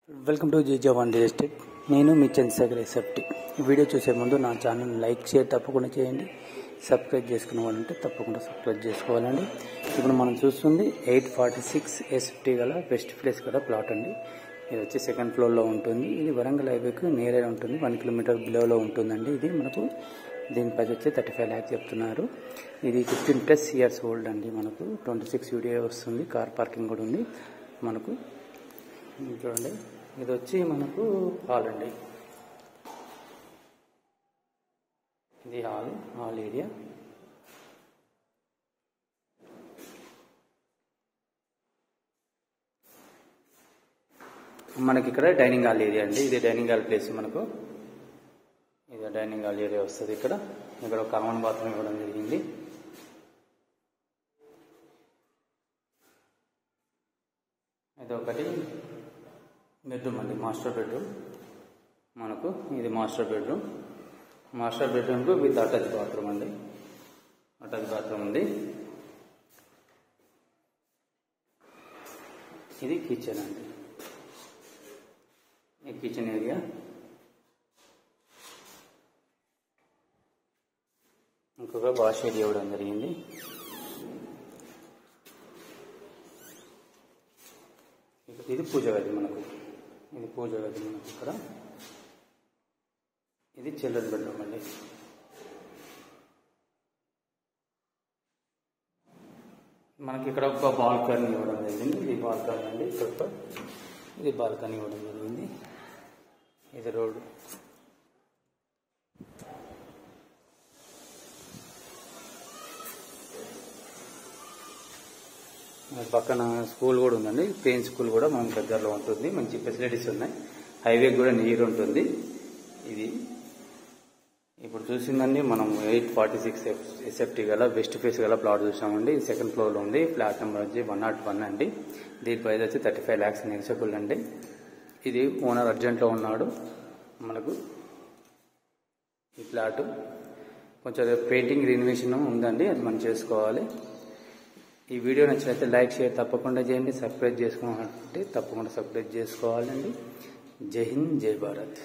Welcome to జీజా1 real estate. నేను మీ చంద్రశేఖర్ ఎస్ఎఫ్టీ. ఈ వీడియో చూసే ముందు నా ఛానల్ లైక్ షేర్ తప్పకుండా చేయండి. సబ్స్క్రైబ్ చేసుకునే వాళ్ళంటే తప్పకుండా సబ్స్క్రైబ్ చేసుకోవాలండి. ఇప్పుడు మనం చూస్తుంది 846 ఎస్ఎఫ్టీ గల బెస్ట్ ప్లేస్ గల ప్లాట్ అండి. ఇది వచ్చి సెకండ్ ఫ్లోర్లో ఉంటుంది. ఇది వరంగల్ హైవేకు నేరే ఉంటుంది. 1 కిలోమీటర్ బిలోలో ఉంటుందండి. ఇది మనకు దీనిపై వచ్చి 35 lakhs చెప్తున్నారు. ఇది 15+ years ఓల్డ్ అండి. మనకు 26 UDA వస్తుంది. కార్ పార్కింగ్ కూడా ఉంది మనకు. చూడండి, ఇది వచ్చి మనకు హాల్ అండి. ఇది హాల్ ఏరియా. మనకి ఇక్కడ డైనింగ్ హాల్ ఏరియా అండి. ఇది డైనింగ్ హాల్ ప్లేస్ మనకు. ఇది డైనింగ్ హాల్ ఏరియా వస్తుంది. ఇక్కడ ఒక కామన్ బాత్రూమ్ ఇవ్వడం జరిగింది. ఇది ఒకటి బెడ్రూమ్ అండి, మాస్టర్ బెడ్రూమ్ మనకు. ఇది మాస్టర్ బెడ్రూమ్. మాస్టర్ బెడ్రూమ్కు విత్ అటాచ్ బాత్రూమ్ అండి. అటాచ్ బాత్రూమ్ ఉంది. ఇది కిచెన్ అండి. ఈ కిచెన్ ఏరియా. ఇంకొక వాష్ ఏరియా ఇవ్వడం జరిగింది. ఇది పూజ గది మనకు. ఇది పూజ గది మనకు ఇక్కడ. ఇది చిల్డ్రన్ బెడ్రూమ్ అండి. మనకి ఇక్కడ ఒక బాల్కనీ ఇవ్వడం జరిగింది. ఇది బాల్కనీ అండి. ఇక్కడ ఇది బాల్కనీ ఇవ్వడం జరిగింది. ఇది రోడ్డు. పక్కన స్కూల్ కూడా ఉందండి. ప్లేన్ స్కూల్ కూడా మన దగ్గరలో ఉంటుంది. మంచి ఫెసిలిటీస్ ఉన్నాయి. హైవే కూడా నియర్ ఉంటుంది. ఇది ఇప్పుడు చూసిందండి మనం 846 ఎస్ఎఫ్టీ గల బెస్ట్ ఫేస్ గల ప్లాట్ చూసామండి. ఇది సెకండ్ ఫ్లోర్లో ఉంది. ఫ్లాట్ నెంబర్ వచ్చి 101 అండి. దీని ప్రైస్ వచ్చి 35 lakhs నెగోషియబుల్ అండి. ఇది ఓనర్ అర్జెంట్లో ఉన్నాడు మనకు. ఈ ఫ్లాట్ కొంచెం పెయింటింగ్ రెనోవేషన్ ఉందండి, అది మనం చేసుకోవాలి. ఈ వీడియో నచ్చినట్లయితే లైక్ షేర్ తప్పకుండా చేయండి. సబ్స్క్రైబ్ చేసుకోవాలంటే తప్పకుండా సబ్స్క్రైబ్ చేసుకోవాలండి. జై హింద్, జై భారత్.